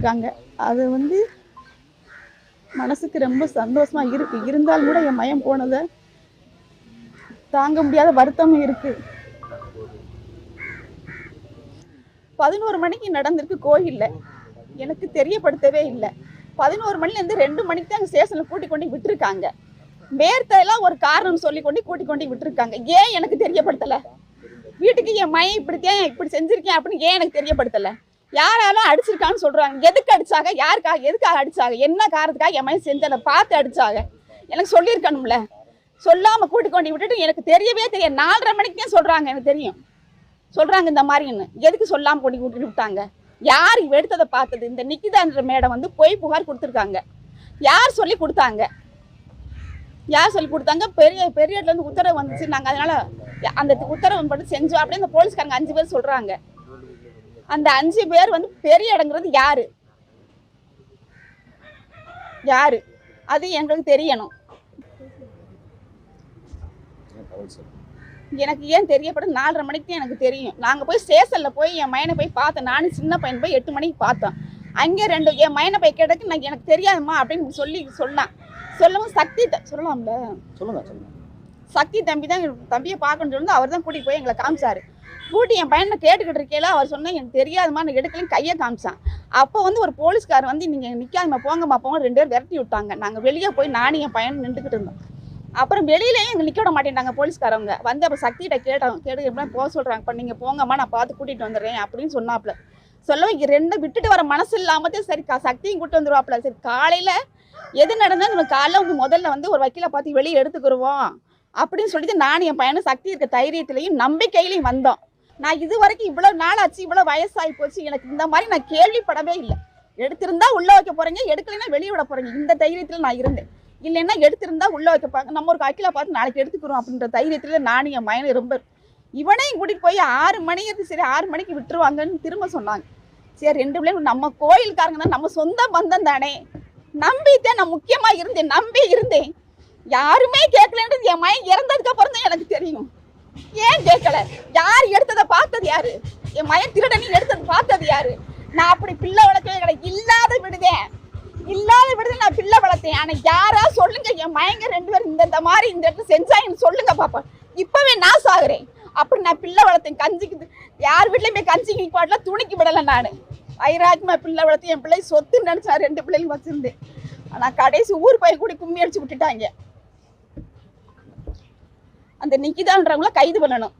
கொடுத்துருக்காங்க. அது வந்து மனசுக்கு ரொம்ப சந்தோஷமா இருக்கு. இருந்தாலும் கூட என் மகன் போனதை தாங்க முடியாத வருத்தமும் இருக்கு. 11 மணிக்கு நடந்திருக்கு கோயில்ல. எனக்கு தெரியப்படுத்தவே இல்லை. 11 மணிலேருந்து 2 மணிக்கு தான் ஸ்டேஷனில் கூட்டி கொண்டு விட்டுருக்காங்க. வேர்த்தையெல்லாம் ஒரு காரணம் சொல்லி கூட்டி கொண்டு விட்டுருக்காங்க. ஏன் எனக்கு தெரியப்படுத்தலை? வீட்டுக்கு என் மகன் இப்படி செஞ்சிருக்கேன் அப்படின்னு ஏன் எனக்கு தெரியப்படுத்தலை? யாராலும் அடிச்சிருக்கான்னு சொல்கிறாங்க. எதுக்கு அடித்தாங்க? யாருக்காக? எதுக்காக அடித்தாங்க? என்ன காரணத்துக்காக என் மகன் செஞ்சதை பார்த்து அடித்தாங்க? எனக்கு சொல்லியிருக்கணும்ல. சொல்லாமல் கூட்டி கொண்டு விட்டுட்டு எனக்கு தெரியவே தெரியாது. 4:30 மணிக்கு தான் சொல்கிறாங்க. எனக்கு தெரியும் சொல்கிறாங்க இந்த மாதிரின்னு. எதுக்கு சொல்லாமல் கூட்டிட்டு விட்டாங்க? யார் எடுத்ததை பார்த்தது? இந்த நிக்கிதான்ற மேடம் வந்து பொய் புகார் கொடுத்துருக்காங்க. யார் சொல்லி கொடுத்தாங்க? பெரிய இடத்துலேருந்து உத்தரவு வந்துச்சு. நாங்கள் அதனால் அந்த உத்தரவு பட்டு செஞ்சோம் அப்படின்னு இந்த போலீஸ்காரங்க 5 பேர் சொல்கிறாங்க. அந்த 5 பேர் வந்து பெரிய இடங்கிறது யாரு? அது எங்களுக்கு தெரியணும். எனக்கு ஏன் தெரியப்படும்? 4:30 மணிக்கு தான் எனக்கு தெரியும். நாங்கள் போய் ஸ்டேஷனில் போய் என் மயனை போய் பார்த்தோம். நானும் சின்ன பையன் போய் 8 மணிக்கு பார்த்தோம். அங்கே 2 என் மயனை போய் கேட்டதுக்கு எனக்கு தெரியாதுமா அப்படின்னு சொன்னான். சொல்லவும் சக்தி சொல்லலாம்ல, சொல்லுங்க. சக்தி தம்பியை பார்க்கணும்னு சொல்லி அவர் தான் கூட்டிகிட்டு போய் எங்களை காமிச்சாரு. கூட்டி என் பையனை கேட்டுக்கிட்டு இருக்கையில அவர் சொன்னால் எனக்கு தெரியாதுமா, நான் எடுக்கலையும் கையை காமிச்சான். அப்போ வந்து ஒரு போலீஸ்கார் வந்து நீங்கள் நிற்காதம்மா போங்கம்மா போங்க 2 பேர் விரட்டி விட்டாங்க. நாங்கள் வெளியே போய் நானும் என் பையன் நின்றுக்கிட்டு இருந்தோம். அப்புறம் வெளியிலேயும் எங்களை நிற்க விட மாட்டேன்ட்டாங்க போலீஸ்காரவங்க. வந்து அப்புறம் சக்திகிட்ட கேட்டு எப்படின்னா போக சொல்கிறாங்க. இப்போ நீங்கள் போங்கம்மா நான் பார்த்து கூட்டிகிட்டு வந்துடுறேன் அப்படின்னு சொன்னாப்புல. சொல்லவும் 2 விட்டுட்டு வர மனசு இல்லாமதே சரி சக்தியும் கூப்பிட்டு வந்துடுவாப்புல. சரி காலையில் எது நடந்தால் நம்ம காலைல வந்து முதல்ல வந்து ஒரு வக்கீலை பார்த்து வெளியே எடுத்துக்கிடுவோம் அப்படின்னு சொல்லிட்டு நானும் என் பையனும் சக்தி இருக்க தைரியத்திலையும் நம்பிக்கையிலையும் வந்தோம். நான் இது வரைக்கும் இவ்வளோ நாள் ஆச்சு, இவ்வளோ வயசாகி போச்சு, எனக்கு இந்த மாதிரி நான் கேள்விப்படவே இல்லை. எடுத்திருந்தா உள்ளே வைக்க போகிறீங்க, எடுக்கலைன்னா வெளியே விட போகிறீங்க, இந்த தைரியத்தில் நான் இருந்தேன். இல்லைன்னா எடுத்திருந்தா உள்ளே வைக்கப்பாங்க, நம்ம ஒரு வக்கீலை பார்த்து நாளைக்கு எடுத்துக்கிறோம் அப்படின்ற தைரியத்தில் நானும் என் பையனும் ரொம்ப. இவனையும் கூட்டிகிட்டு போய் 6 மணி சரி 6 மணிக்கு விட்டுருவாங்கன்னு திரும்ப சொன்னாங்க. சரி 2 பிள்ளைங்க நம்ம கோயிலுக்காரங்க தான், நம்ம சொந்த பந்தம் தானே, நம்பித்தான் நான் முக்கியமாக இருந்தேன். யாருமே கேட்கலன்றது என் மகன் இறந்ததுக்கு அப்புறம் தான் எனக்கு தெரியும். ஏன் கேட்கல? யார் எடுத்ததை பார்த்தது யாரு? என் மகன் திருடனி எடுத்தது பார்த்தது யாரு? நான் அப்படி பிள்ளை வளர்க்கவே கிடையாது. இல்லாத விடுதேன் நான் பிள்ளை வளர்த்தேன். ஆனால் யாரா சொல்லுங்க, என் மயங்க 2 பேரும் இந்த மாதிரி இந்த இடத்துல செஞ்சாங்கன்னு சொல்லுங்க பாப்பா. இப்பவே நான் சாகுறேன். அப்படி நான் பிள்ளை வளர்த்தேன். கஞ்சிக்கு யார் வீட்லையுமே கஞ்சிக்கு பாடல, துணிக்கு விடலை. நான் வைராக்கியமா பிள்ளை வளர்த்து என் பிள்ளை சொத்துன்னு நினச்சி நான் 2 பிள்ளைங்க வச்சிருந்தேன். ஆனால் கடைசி ஊர் போய் கூடி கும்மி அடிச்சு விட்டுட்டாங்க. அந்த நிக்கிதான்றவங்கள கைது பண்ணணும்.